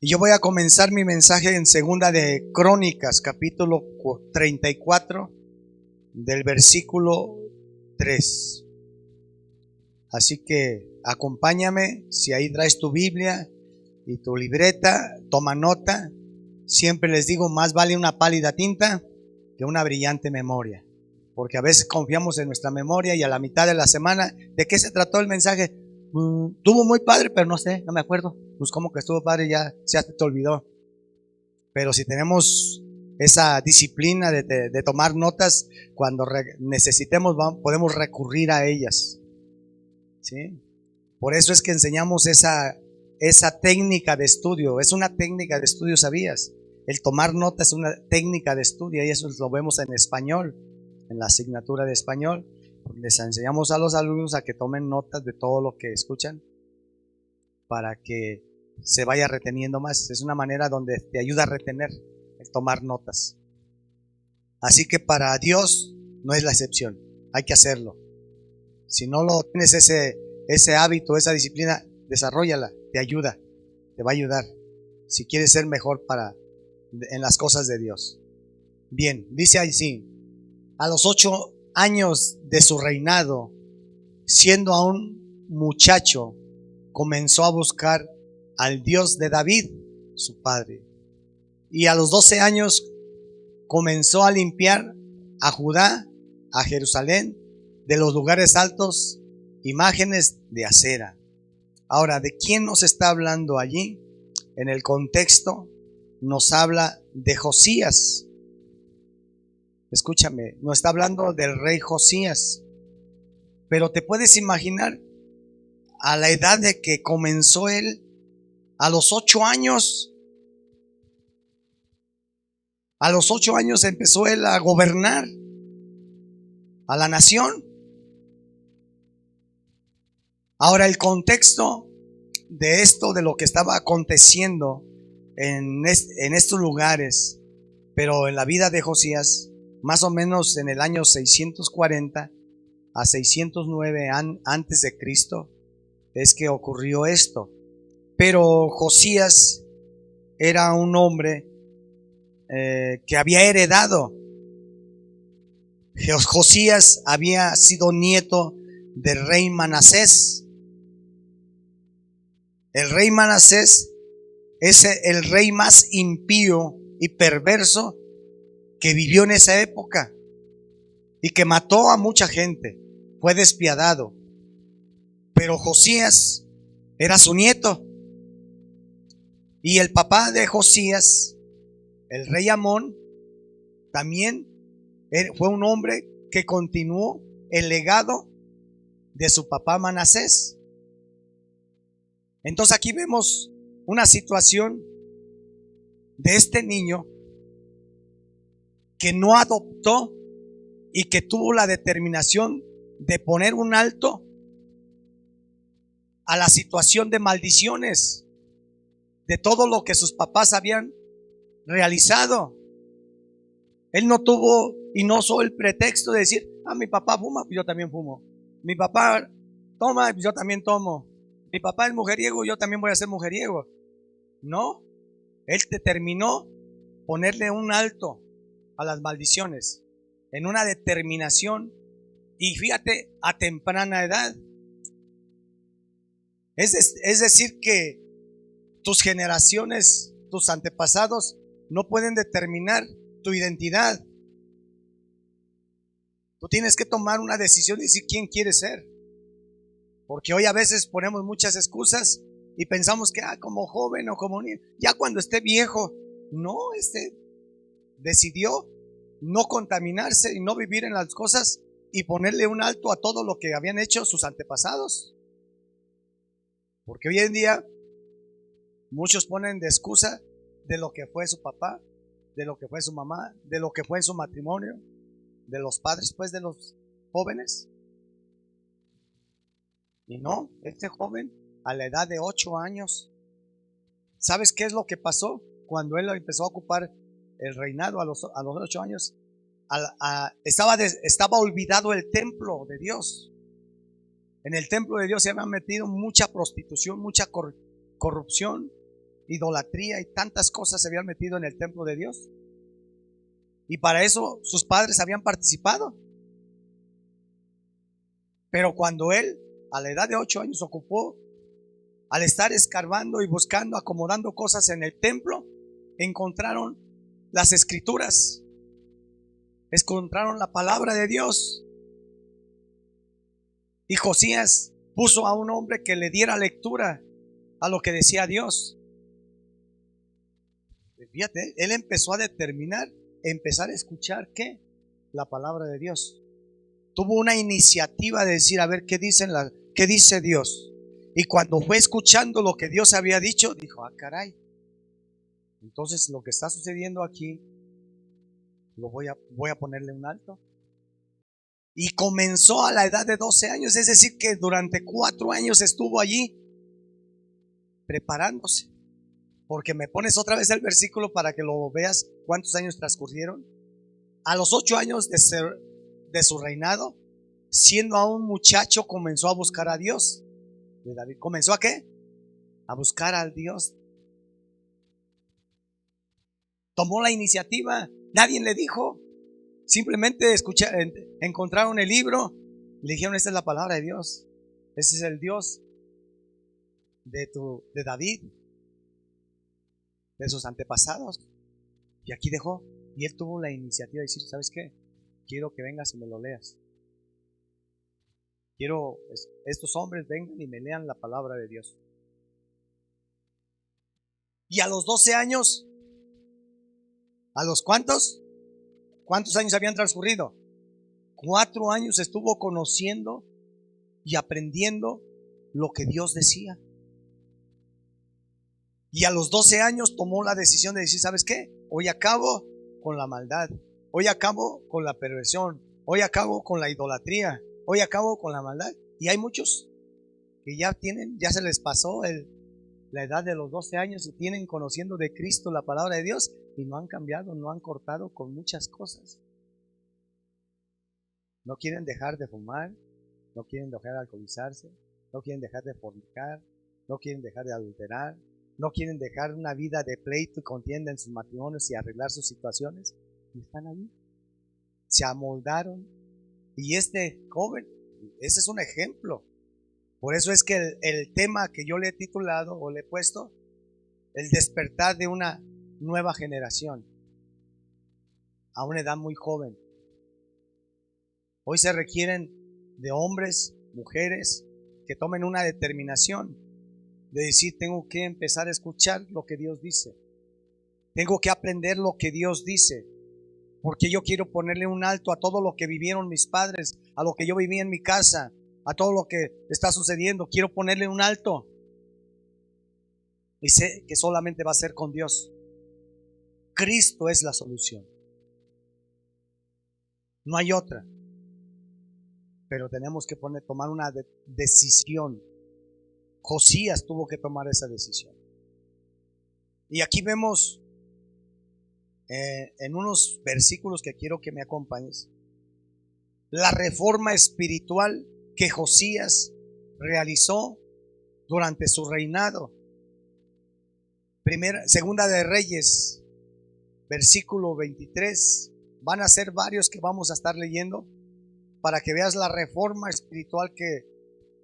Y yo voy a comenzar mi mensaje en Segunda de Crónicas, capítulo 34, del versículo 3. Así que acompáñame, si ahí traes tu Biblia y tu libreta, toma nota. Siempre les digo, más vale una pálida tinta que una brillante memoria. Porque a veces confiamos en nuestra memoria y a la mitad de la semana, ¿de qué se trató el mensaje? Estuvo muy padre, pero no sé, no me acuerdo. Pues como que estuvo padre, ya te olvidó. Pero si tenemos esa disciplina de tomar notas, cuando necesitemos podemos recurrir a ellas, ¿sí? Por eso es que enseñamos esa técnica de estudio. Es una técnica de estudio, ¿sabías? El tomar notas es una técnica de estudio, y eso lo vemos en español, en la asignatura de español. Les enseñamos a los alumnos a que tomen notas de todo lo que escuchan para que se vaya reteniendo más. Es una manera donde te ayuda a retener, el tomar notas. Así que para Dios no es la excepción, hay que hacerlo. Si no lo tienes ese hábito, esa disciplina, desarróllala, te ayuda, te va a ayudar si quieres ser mejor en las cosas de Dios. Bien, dice así: a los 8 años de su reinado, siendo aún muchacho, comenzó a buscar al Dios de David, su padre. Y a los 12 años comenzó a limpiar a Judá, a Jerusalén, de los lugares altos, imágenes de acera. Ahora, ¿de quién nos está hablando allí? En el contexto nos habla de Josías. Escúchame, nos está hablando del rey Josías. Pero te puedes imaginar, a la edad de que comenzó él, a los 8 años, empezó él a gobernar a la nación. Ahora, el contexto de esto, de lo que estaba aconteciendo en estos lugares, pero en la vida de Josías, más o menos en el año 640 a 609 antes de Cristo, es que ocurrió esto. Pero Josías era un hombre que había heredado. Josías había sido nieto del rey Manasés. El rey Manasés es el rey más impío y perverso que vivió en esa época y que mató a mucha gente. Fue despiadado. Pero Josías era su nieto. Y el papá de Josías, el rey Amón, también fue un hombre que continuó el legado de su papá Manasés. Entonces aquí vemos una situación de este niño que no adoptó y que tuvo la determinación de poner un alto a la situación de maldiciones, de todo lo que sus papás habían realizado. Él no tuvo y no usó el pretexto de decir: mi papá fuma, pues yo también fumo. Mi papá toma, pues yo también tomo. Mi papá es mujeriego, yo también voy a ser mujeriego. No, él determinó ponerle un alto a las maldiciones en una determinación, y fíjate, a temprana edad. Es decir, que tus generaciones, tus antepasados, no pueden determinar tu identidad. Tú tienes que tomar una decisión y decir quién quieres ser. Porque hoy a veces ponemos muchas excusas y pensamos que como joven o como niño, ya cuando esté viejo. No, decidió no contaminarse y no vivir en las cosas y ponerle un alto a todo lo que habían hecho sus antepasados. Porque hoy en día muchos ponen de excusa de lo que fue su papá, de lo que fue su mamá, de lo que fue su matrimonio, de los padres pues de los jóvenes. Y no, este joven a la edad de 8 años, ¿sabes qué es lo que pasó? Cuando él empezó a ocupar el reinado a los 8 años, estaba olvidado el templo de Dios. En el templo de Dios se había metido mucha prostitución, mucha corrupción, idolatría y tantas cosas se habían metido en el templo de Dios. Y para eso sus padres habían participado. Pero cuando él, a la edad de 8 años, ocupó, al estar escarbando y buscando, acomodando cosas en el templo, encontraron las escrituras, encontraron la palabra de Dios. Y Josías puso a un hombre que le diera lectura a lo que decía Dios. Fíjate, él empezó a determinar, empezar a escuchar ¿qué? La palabra de Dios. Tuvo una iniciativa de decir, a ver, ¿qué dice Dios? Y cuando fue escuchando lo que Dios había dicho, dijo, caray, entonces lo que está sucediendo aquí, voy a ponerle un alto. Y comenzó a la edad de 12 años, es decir, que durante 4 años estuvo allí preparándose. Porque me pones otra vez el versículo para que lo veas cuántos años transcurrieron. A los 8 años de su reinado, siendo aún muchacho, comenzó a buscar a Dios. De David. ¿Comenzó a qué? A buscar al Dios. Tomó la iniciativa, nadie le dijo. Simplemente encontraron el libro y le dijeron, esta es la palabra de Dios. Ese es el Dios de David, de sus antepasados. Y aquí dejó. Y él tuvo la iniciativa de decir, ¿sabes qué? Quiero que vengas y me lo leas. Quiero estos hombres vengan y me lean la palabra de Dios. Y a los 12 años, ¿a los cuántos? ¿Cuántos años habían transcurrido? 4 años estuvo conociendo y aprendiendo lo que Dios decía. Y a los 12 años tomó la decisión de decir, ¿sabes qué? Hoy acabo con la maldad. Hoy acabo con la perversión. Hoy acabo con la idolatría. Hoy acabo con la maldad. Y hay muchos que ya se les pasó la edad de los 12 años y tienen conociendo de Cristo la palabra de Dios y no han cambiado, no han cortado con muchas cosas. No quieren dejar de fumar, no quieren dejar de alcoholizarse, no quieren dejar de fornicar, no quieren dejar de adulterar, no quieren dejar una vida de pleito y contienda en sus matrimonios y arreglar sus situaciones. Y están ahí. Se amoldaron. Y este joven, ese es un ejemplo. Por eso es que el tema que yo le he titulado o le he puesto, el despertar de una nueva generación a una edad muy joven. Hoy se requieren de hombres, mujeres que tomen una determinación de decir, tengo que empezar a escuchar lo que Dios dice. Tengo que aprender lo que Dios dice. Porque yo quiero ponerle un alto a todo lo que vivieron mis padres, a lo que yo viví en mi casa, a todo lo que está sucediendo. Quiero ponerle un alto. Y sé que solamente va a ser con Dios. Cristo es la solución. No hay otra. Pero tenemos que tomar una decisión. Josías tuvo que tomar esa decisión. Y aquí vemos en unos versículos que quiero que me acompañes, la reforma espiritual que Josías realizó durante su reinado. Segunda de Reyes, versículo 23. Van a ser varios que vamos a estar leyendo para que veas la reforma espiritual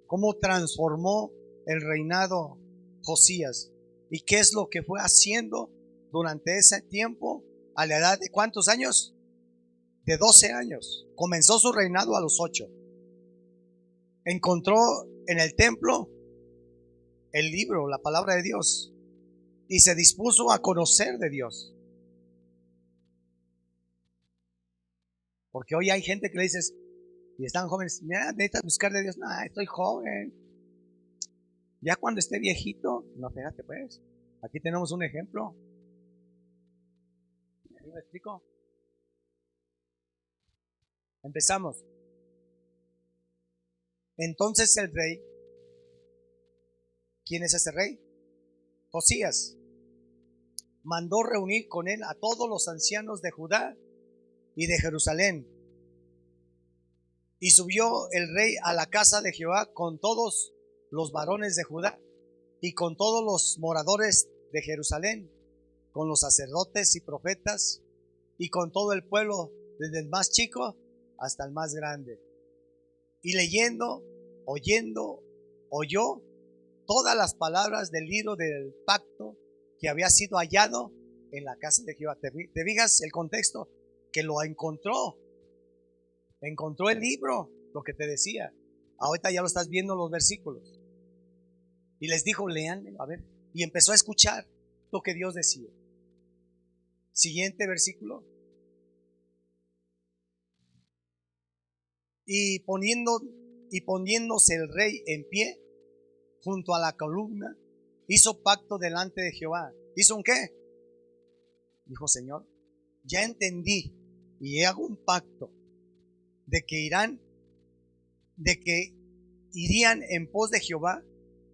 cómo transformó el reinado Josías y qué es lo que fue haciendo durante ese tiempo. A la edad de ¿cuántos años? De 12 años. Comenzó su reinado a los 8. Encontró en el templo el libro, la palabra de Dios, y se dispuso a conocer de Dios. Porque hoy hay gente que le dices, y están jóvenes, mira, necesitas buscar de Dios. No, estoy joven. Ya cuando esté viejito, no, fíjate pues, aquí tenemos un ejemplo. ¿Me explico? Empezamos. Entonces el rey, ¿quién es ese rey? Josías. Mandó reunir con él a todos los ancianos de Judá y de Jerusalén. Y subió el rey a la casa de Jehová con todos los varones de Judá y con todos los moradores de Jerusalén, con los sacerdotes y profetas, y con todo el pueblo, desde el más chico hasta el más grande. Y leyendo, oyó todas las palabras del libro del pacto que había sido hallado en la casa de Jehová. ¿Te fijas el contexto? Que lo encontró el libro, lo que te decía. Ahorita ya lo estás viendo los versículos. Y les dijo, lean, a ver. Y empezó a escuchar lo que Dios decía. Siguiente versículo. Y poniéndose el rey en pie junto a la columna, hizo pacto delante de Jehová. ¿Hizo un qué? Dijo, Señor, ya entendí y hago un pacto de que irían en pos de Jehová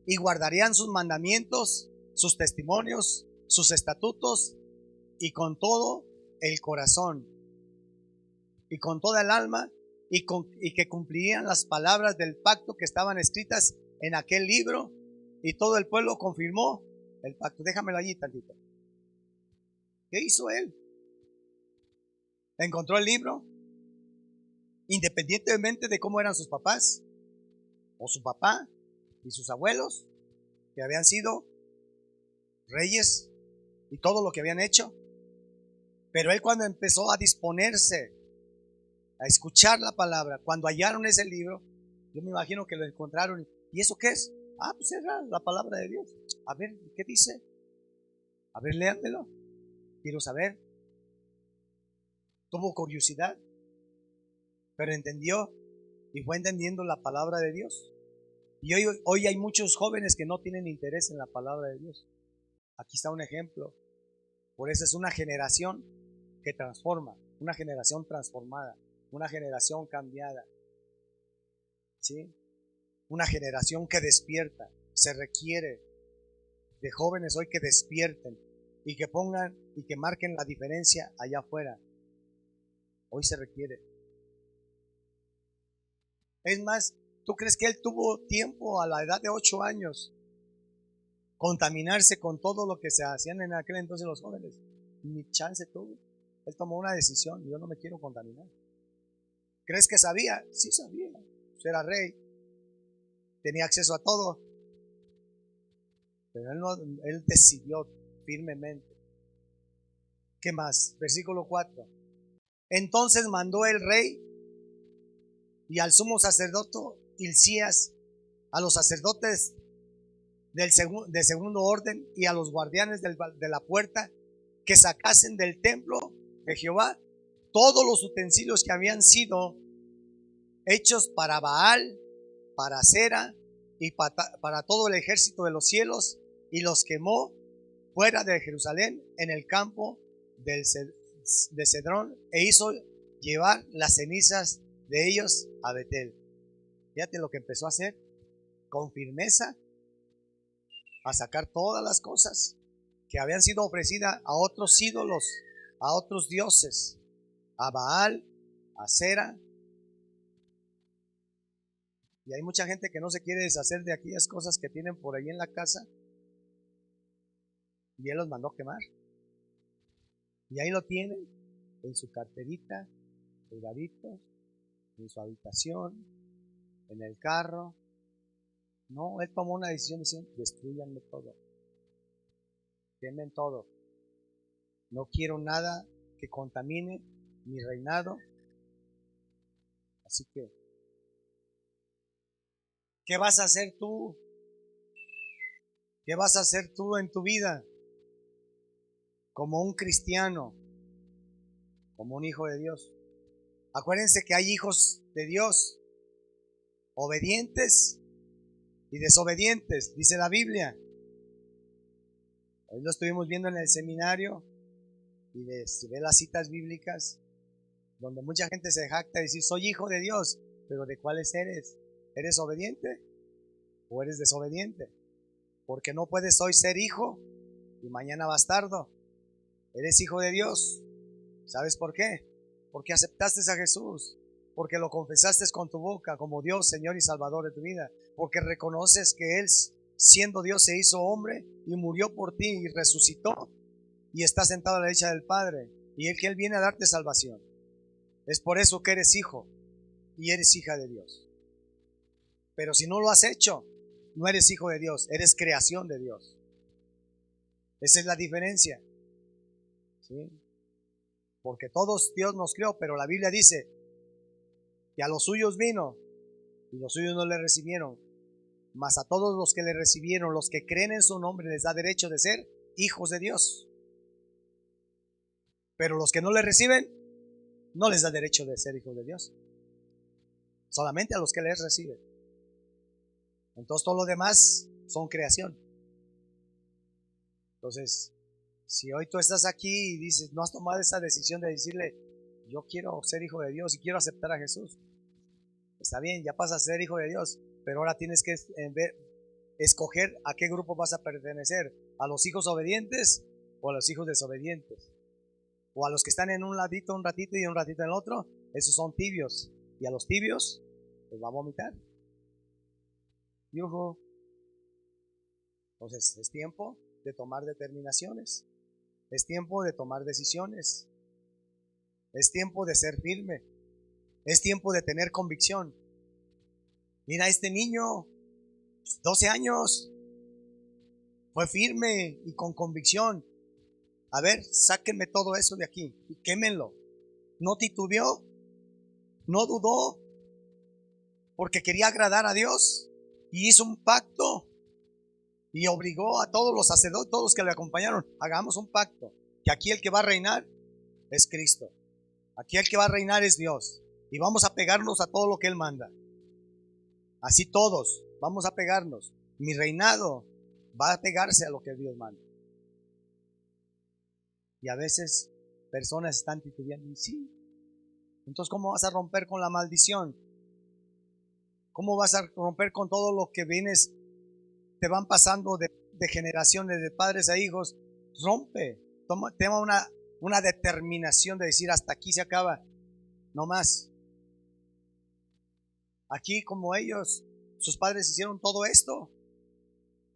y guardarían sus mandamientos, sus testimonios, sus estatutos, y con todo el corazón y con toda el alma, y que cumplirían las palabras del pacto que estaban escritas en aquel libro. Y todo el pueblo confirmó el pacto. Déjamelo allí tantito. ¿Qué hizo él? Encontró el libro, independientemente de cómo eran sus papás, o su papá y sus abuelos, que habían sido reyes y todo lo que habían hecho. Pero él, cuando empezó a disponerse a escuchar la palabra, cuando hallaron ese libro, yo me imagino que lo encontraron. ¿Y eso qué es? Ah, pues era la palabra de Dios. A ver, ¿qué dice? A ver, léanmelo. Quiero saber. Tuvo curiosidad, pero entendió y fue entendiendo la palabra de Dios. Y hoy hay muchos jóvenes que no tienen interés en la palabra de Dios. Aquí está un ejemplo. Por eso es una generación que transforma, una generación transformada, una generación cambiada, ¿sí? Una generación que despierta. Se requiere de jóvenes hoy que despierten y que pongan y que marquen la diferencia allá afuera. Hoy se requiere. Es más, ¿tú crees que él tuvo tiempo a la edad de 8 años contaminarse con todo lo que se hacían en aquel entonces los jóvenes? Ni chance tuvo. Él tomó una decisión: yo no me quiero contaminar. ¿Crees que sabía? Sí sabía. Pues era rey, tenía acceso a todo, pero él decidió firmemente. ¿Qué más? Versículo 4. Entonces mandó el rey y al sumo sacerdote Hilcías, a los sacerdotes de segundo orden y a los guardianes de la puerta, que sacasen del templo de Jehová todos los utensilios que habían sido hechos para Baal, para Acera y para todo el ejército de los cielos, y los quemó fuera de Jerusalén en el campo de Cedrón, e hizo llevar las cenizas de ellos a Betel. Fíjate lo que empezó a hacer con firmeza, a sacar todas las cosas que habían sido ofrecidas a otros ídolos, a otros dioses, a Baal, a Acera. Y hay mucha gente que no se quiere deshacer de aquellas cosas que tienen por ahí en la casa, y él los mandó quemar. Y ahí lo tienen en su carterita, pegaditos, en su habitación, en el carro. No, él tomó una decisión diciendo: destruyanme todo, quemen todo. No quiero nada que contamine mi reinado. Así que, ¿qué vas a hacer tú? ¿Qué vas a hacer tú en tu vida? Como un cristiano, como un hijo de Dios. Acuérdense que hay hijos de Dios, obedientes y desobedientes, dice la Biblia. Hoy lo estuvimos viendo en el seminario, y se ve las citas bíblicas donde mucha gente se jacta de decir: soy hijo de Dios. Pero ¿de cuáles eres? ¿Eres obediente o eres desobediente? Porque no puedes hoy ser hijo y mañana bastardo. Eres hijo de Dios. ¿Sabes por qué? Porque aceptaste a Jesús, porque lo confesaste con tu boca como Dios, Señor y Salvador de tu vida, porque reconoces que Él siendo Dios se hizo hombre y murió por ti y resucitó y está sentado a la derecha del Padre y Él viene a darte salvación. Es por eso que eres hijo y eres hija de Dios. Pero si no lo has hecho, no eres hijo de Dios, eres creación de Dios. Esa es la diferencia, ¿sí? Porque todos Dios nos creó, pero la Biblia dice que a los suyos vino y los suyos no le recibieron. Mas a todos los que le recibieron, los que creen en su nombre, les da derecho de ser hijos de Dios. Pero los que no le reciben, no les da derecho de ser hijos de Dios. Solamente a los que les reciben. Entonces todo lo demás son creación. Entonces, si hoy tú estás aquí y dices, no has tomado esa decisión de decirle, yo quiero ser hijo de Dios y quiero aceptar a Jesús, está bien, ya pasas a ser hijo de Dios, pero ahora tienes que escoger a qué grupo vas a pertenecer, a los hijos obedientes o a los hijos desobedientes, o a los que están en un ladito un ratito y un ratito en el otro. Esos son tibios, y a los tibios los va a vomitar. Yuhu. Entonces es tiempo de tomar determinaciones, es tiempo de tomar decisiones, es tiempo de ser firme, es tiempo de tener convicción. Mira, este niño, 12 años, fue firme y con convicción. A ver, sáquenme todo eso de aquí y quémenlo. No titubeó, no dudó, porque quería agradar a Dios y hizo un pacto y obligó a todos los sacerdotes, todos los que le acompañaron, hagamos un pacto, que aquí el que va a reinar es Cristo, aquí el que va a reinar es Dios, y vamos a pegarnos a todo lo que Él manda. Así todos vamos a pegarnos. Mi reinado va a pegarse a lo que Dios manda. Y a veces personas están titubeando, y sí, entonces ¿cómo vas a romper con la maldición? ¿Cómo vas a romper con todo lo que vienes, te van pasando de generaciones, de padres a hijos? Rompe, toma una determinación de decir, hasta aquí se acaba, no más. Aquí, como ellos, sus padres hicieron todo esto,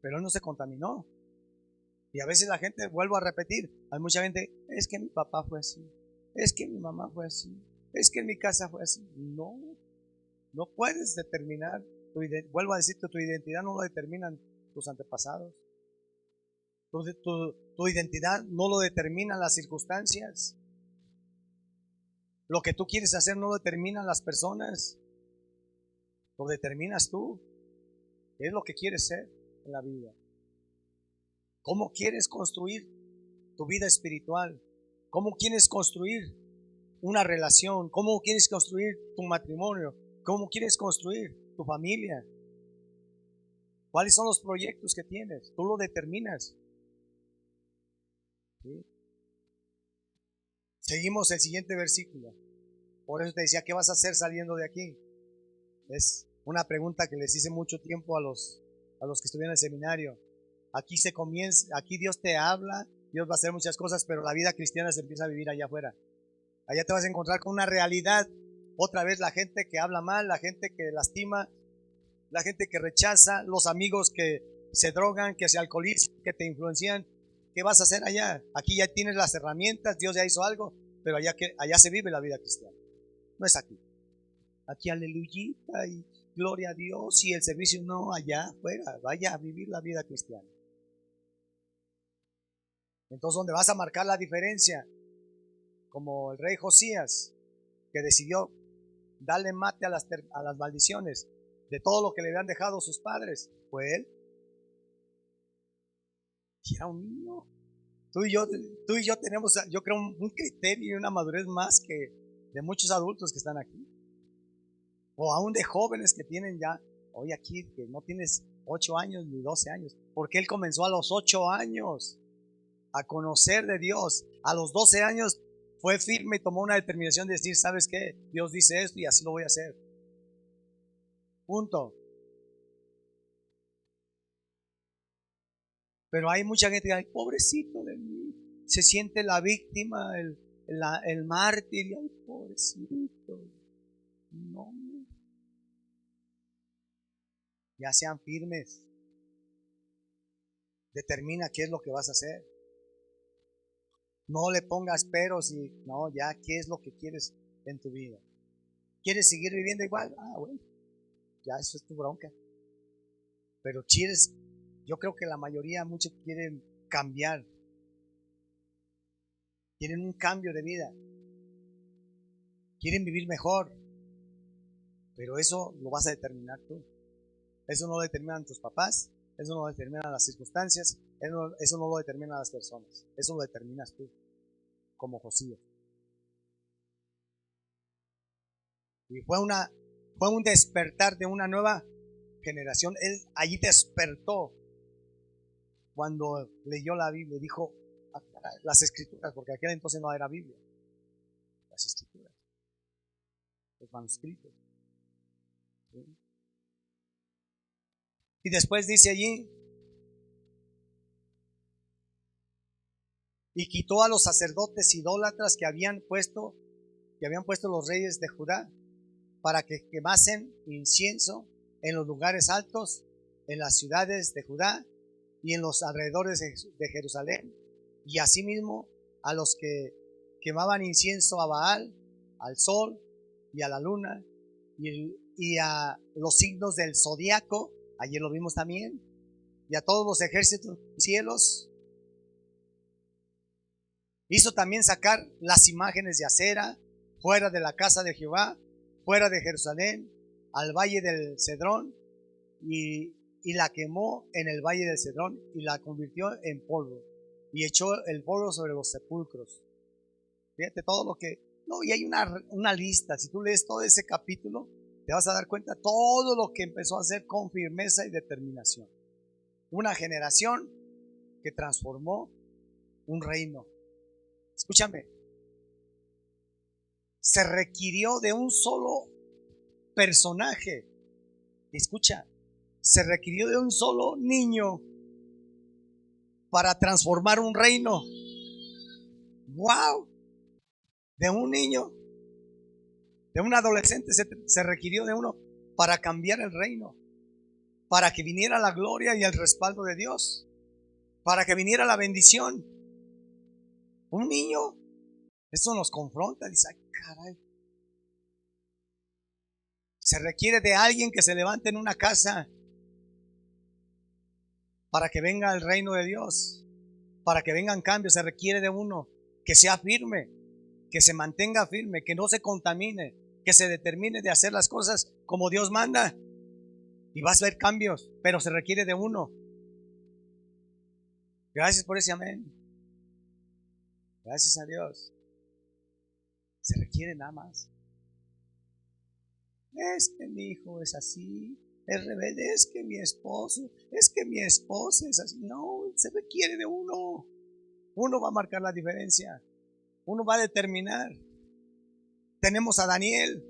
pero él no se contaminó. Y a veces la gente, vuelvo a repetir, hay mucha gente, es que mi papá fue así, es que mi mamá fue así, es que en mi casa fue así. No puedes determinar, vuelvo a decirte, tu identidad no lo determinan tus antepasados. Tu identidad no lo determinan las circunstancias. Lo que tú quieres hacer no lo determinan las personas. Lo determinas tú. ¿Qué es lo que quieres ser en la vida? ¿Cómo quieres construir tu vida espiritual? ¿Cómo quieres construir una relación? ¿Cómo quieres construir tu matrimonio? ¿Cómo quieres construir tu familia? ¿Cuáles son los proyectos que tienes? Tú lo determinas. ¿Sí? Seguimos el siguiente versículo. Por eso te decía, ¿qué vas a hacer saliendo de aquí? Es una pregunta que les hice mucho tiempo a los que estuvieron en el seminario. Aquí se comienza, aquí Dios te habla, Dios va a hacer muchas cosas, pero la vida cristiana se empieza a vivir allá afuera. Allá te vas a encontrar con una realidad. Otra vez la gente que habla mal, la gente que lastima, la gente que rechaza, los amigos que se drogan, que se alcoholizan, que te influencian. ¿Qué vas a hacer allá? Aquí ya tienes las herramientas, Dios ya hizo algo, pero allá se vive la vida cristiana. No es aquí. Aquí aleluyita y gloria a Dios y el servicio, no, allá afuera, vaya a vivir la vida cristiana. Entonces, ¿dónde vas a marcar la diferencia? Como el rey Josías, que decidió darle mate a las maldiciones de todo lo que le habían dejado sus padres, fue él. Y era un niño. Tú y yo tenemos, yo creo, un criterio y una madurez más que de muchos adultos que están aquí. O aún de jóvenes que tienen ya, hoy aquí, que no tienes 8 años ni 12 años. Porque él comenzó a los 8 años a conocer de Dios. A los 12 años fue firme y tomó una determinación de decir, ¿sabes qué? Dios dice esto y así lo voy a hacer. Punto. Pero hay mucha gente que dice, pobrecito de mí, se siente la víctima, el mártir, ay, pobrecito. No. Ya sean firmes, Determina qué es lo que vas a hacer. No le pongas peros y no, ya, ¿qué es lo que quieres en tu vida? ¿Quieres seguir viviendo igual? Bueno, ya eso es tu bronca. Pero quieres, yo creo que la mayoría, muchos quieren cambiar. Quieren un cambio de vida. Quieren vivir mejor. Pero eso lo vas a determinar tú. Eso no lo determinan tus papás. Eso no lo determinan las circunstancias. Eso no lo determinan las personas. Eso lo determinas tú, como Josías. Y fue un despertar de una nueva generación. Él allí despertó cuando leyó la Biblia. Dijo, las escrituras, porque aquel entonces no era Biblia. Las escrituras, los manuscritos. ¿Sí? Y después dice allí, y quitó a los sacerdotes idólatras que habían puesto los reyes de Judá, para que quemasen incienso en los lugares altos, en las ciudades de Judá y en los alrededores de Jerusalén, y asimismo a los que quemaban incienso a Baal, al sol y a la luna, y a los signos del zodiaco, ayer lo vimos también, y a todos los ejércitos de los cielos. Hizo también sacar las imágenes de acera fuera de la casa de Jehová, fuera de Jerusalén, al valle del Cedrón, y la quemó en el valle del Cedrón y la convirtió en polvo, y echó el polvo sobre los sepulcros. Fíjate todo lo que... No, y hay una lista. Si tú lees todo ese capítulo, te vas a dar cuenta todo lo que empezó a hacer con firmeza y determinación. Una generación que transformó un reino. Escúchame, se requirió de un solo personaje. Escucha, se requirió de un solo niño para transformar un reino. ¡Wow! De un niño, de un adolescente, se requirió de uno para cambiar el reino, para que viniera la gloria y el respaldo de Dios, para que viniera la bendición. Un niño, eso nos confronta, dice, ay, caray. Se requiere de alguien que se levante en una casa para que venga el reino de Dios, para que vengan cambios. Se requiere de uno que sea firme, que se mantenga firme, que no se contamine, que se determine de hacer las cosas como Dios manda. Y vas a ver cambios, pero se requiere de uno. Gracias por ese amén. Gracias a Dios. Se requiere nada más. Es que mi hijo es así, es rebelde, es que mi esposa es así. No, se requiere de uno. Uno va a marcar la diferencia. Uno va a determinar. Tenemos a Daniel.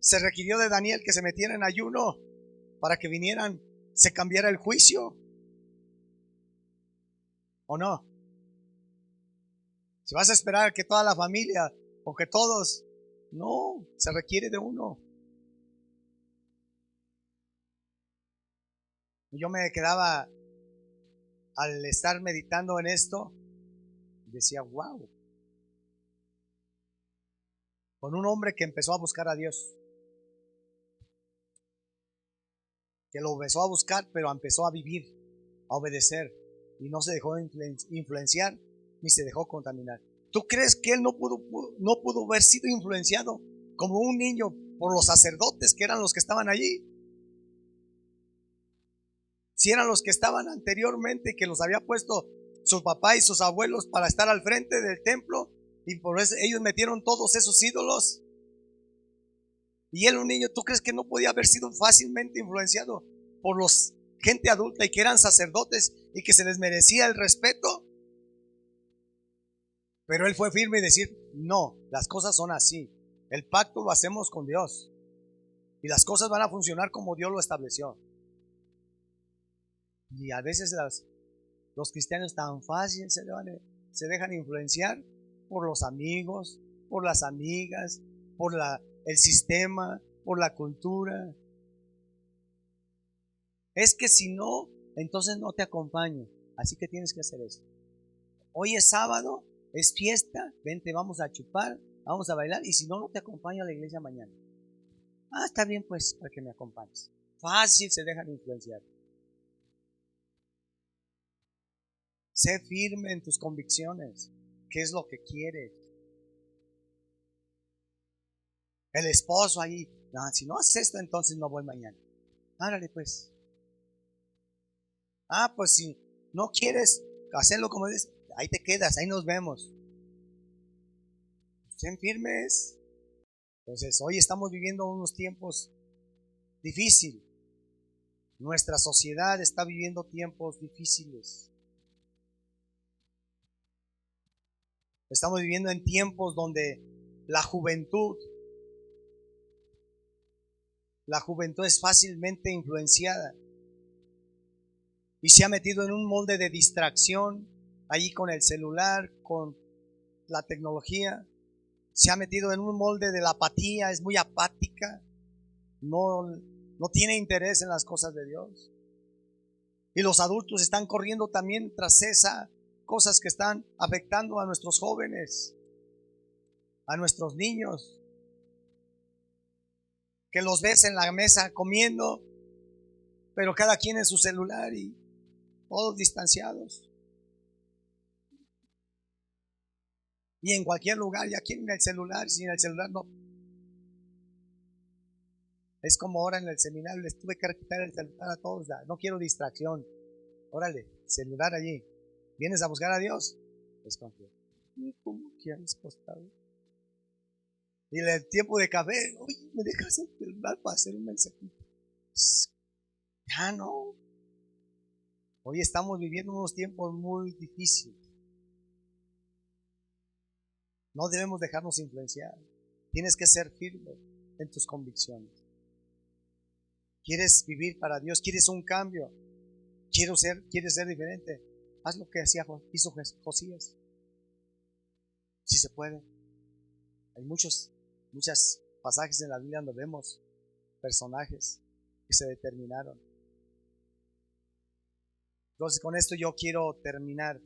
Se requirió de Daniel que se metiera en ayuno para que vinieran, se cambiara el juicio. ¿O no? Si vas a esperar que toda la familia o que todos, no, se requiere de uno. Y yo me quedaba, al estar meditando en esto, decía, wow, con un hombre que empezó a buscar a Dios, que lo empezó a buscar, pero empezó a vivir, a obedecer, y no se dejó influenciar ni se dejó contaminar. ¿Tú crees que él no pudo haber sido influenciado como un niño por los sacerdotes que eran los que estaban allí? Si eran los que estaban anteriormente, que los había puesto su papá y sus abuelos para estar al frente del templo, y por eso ellos metieron todos esos ídolos. Y él, un niño, ¿tú crees que no podía haber sido fácilmente influenciado por los gente adulta y que eran sacerdotes y que se les merecía el respeto? Pero él fue firme y decir, no, las cosas son así. El pacto lo hacemos con Dios y las cosas van a funcionar como Dios lo estableció. Y a veces los cristianos tan fácil se dejan influenciar por los amigos, por las amigas, por el sistema, por la cultura. Es que si no entonces no te acompaño. Así que tienes que hacer eso. Hoy es sábado, es fiesta, vente, vamos a chupar, vamos a bailar, y si no, no te acompaño a la iglesia mañana. Ah, está bien, pues, para que me acompañes. Fácil se dejan influenciar. Sé firme en tus convicciones. ¿Qué es lo que quieres? El esposo ahí, no, si no haces esto, entonces no voy mañana. Árale, pues. Ah, pues si no quieres hacerlo como dices, ahí te quedas, ahí nos vemos. Sean firmes. Entonces, hoy estamos viviendo unos tiempos difíciles. Nuestra sociedad está viviendo tiempos difíciles. Estamos viviendo en tiempos donde la juventud es fácilmente influenciada y se ha metido en un molde de distracción allí con el celular, con la tecnología. Se ha metido en un molde de la apatía, es muy apática, no tiene interés en las cosas de Dios. Y los adultos están corriendo también tras esas cosas que están afectando a nuestros jóvenes, a nuestros niños, que los ves en la mesa comiendo, pero cada quien en su celular y todos distanciados. Y en cualquier lugar ya quieren el celular, sin el celular no. Es como ahora en el seminario les tuve que quitar el celular a todos. No quiero distracción. Órale, celular allí. ¿Vienes a buscar a Dios? Desconfío. ¿Y cómo que has costado? Y en el tiempo de café, oye, ¿me dejas el celular para hacer un mensajito? Ya no. Hoy estamos viviendo unos tiempos muy difíciles. No debemos dejarnos influenciar. Tienes que ser firme en tus convicciones. ¿Quieres vivir para Dios? ¿Quieres un cambio? ¿Quieres ser diferente? Haz lo que hizo Josías. Si se puede. Hay muchos pasajes en la Biblia donde vemos personajes que se determinaron. Entonces, con esto yo quiero terminar.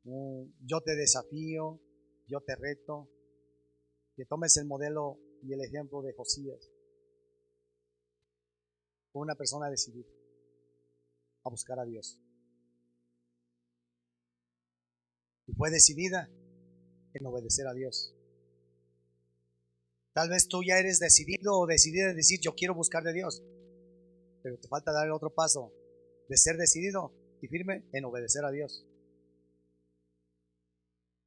Yo te desafío, yo te reto, que tomes el modelo y el ejemplo de Josías. Fue una persona decidida a buscar a Dios. Y fue decidida en obedecer a Dios. Tal vez tú ya eres decidido o decidida en decir, yo quiero buscar de Dios. Pero te falta dar el otro paso de ser decidido y firme en obedecer a Dios.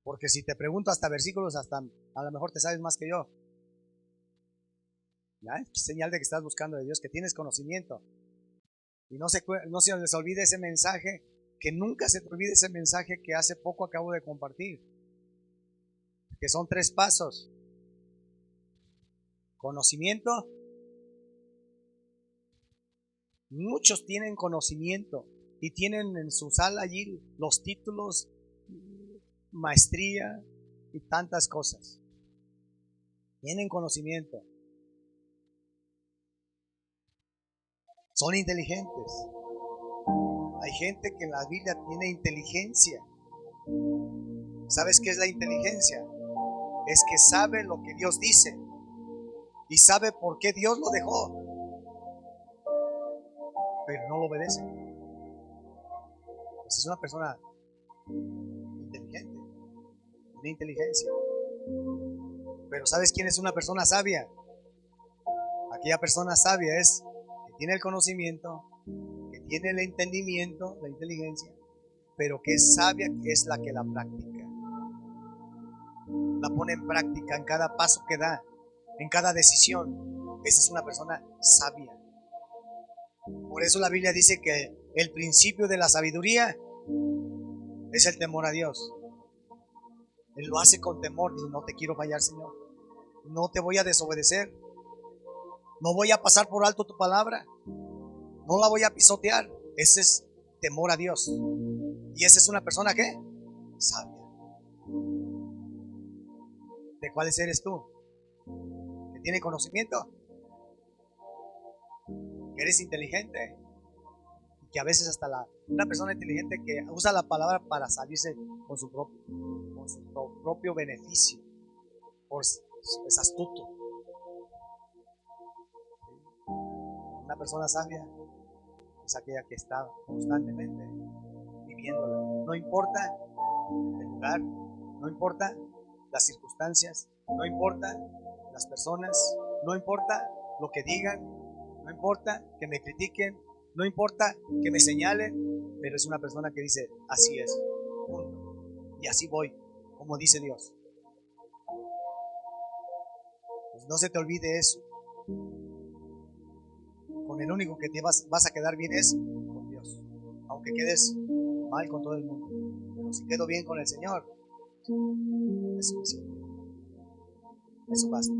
Porque si te pregunto hasta versículos, hasta a lo mejor te sabes más que yo. ¿Ya? Es señal de que estás buscando de Dios, que tienes conocimiento. Y no se les olvide ese mensaje, que nunca se te olvide ese mensaje que hace poco acabo de compartir. Que son 3 pasos. Conocimiento. Muchos tienen conocimiento y tienen en su sala allí los títulos, maestría y tantas cosas. Tienen conocimiento. Son inteligentes. Hay gente que en la Biblia tiene inteligencia. ¿Sabes qué es la inteligencia? Es que sabe lo que Dios dice y sabe por qué Dios lo dejó, pero no lo obedece. Pues es una persona inteligente, tiene inteligencia. Pero ¿sabes quién es una persona sabia? Aquella persona sabia es que tiene el conocimiento, que tiene el entendimiento, la inteligencia, pero que es sabia, que es la que la practica. La pone en práctica en cada paso que da, en cada decisión. Esa es una persona sabia. Por eso la Biblia dice que el principio de la sabiduría es el temor a Dios. Él lo hace con temor. Dice, no te quiero fallar, Señor. No te voy a desobedecer. No voy a pasar por alto tu palabra. No la voy a pisotear. Ese es temor a Dios. Y esa es una persona ¿qué? Sabia. ¿De cuáles eres tú? ¿Que tiene conocimiento? ¿Que eres inteligente? que a veces hasta una persona inteligente que usa la palabra para salirse con su propio beneficio, es astuto. Una persona sabia es aquella que está constantemente viviéndola. No importa el lugar, no importa las circunstancias, no importa las personas, no importa lo que digan, no importa que me critiquen, no importa que me señalen, pero es una persona que dice, así es, punto. Y así voy, como dice Dios. Pues no se te olvide eso. Con el único que te vas a quedar bien es con Dios. Aunque quedes mal con todo el mundo. Pero si quedo bien con el Señor, es suficiente. Eso basta.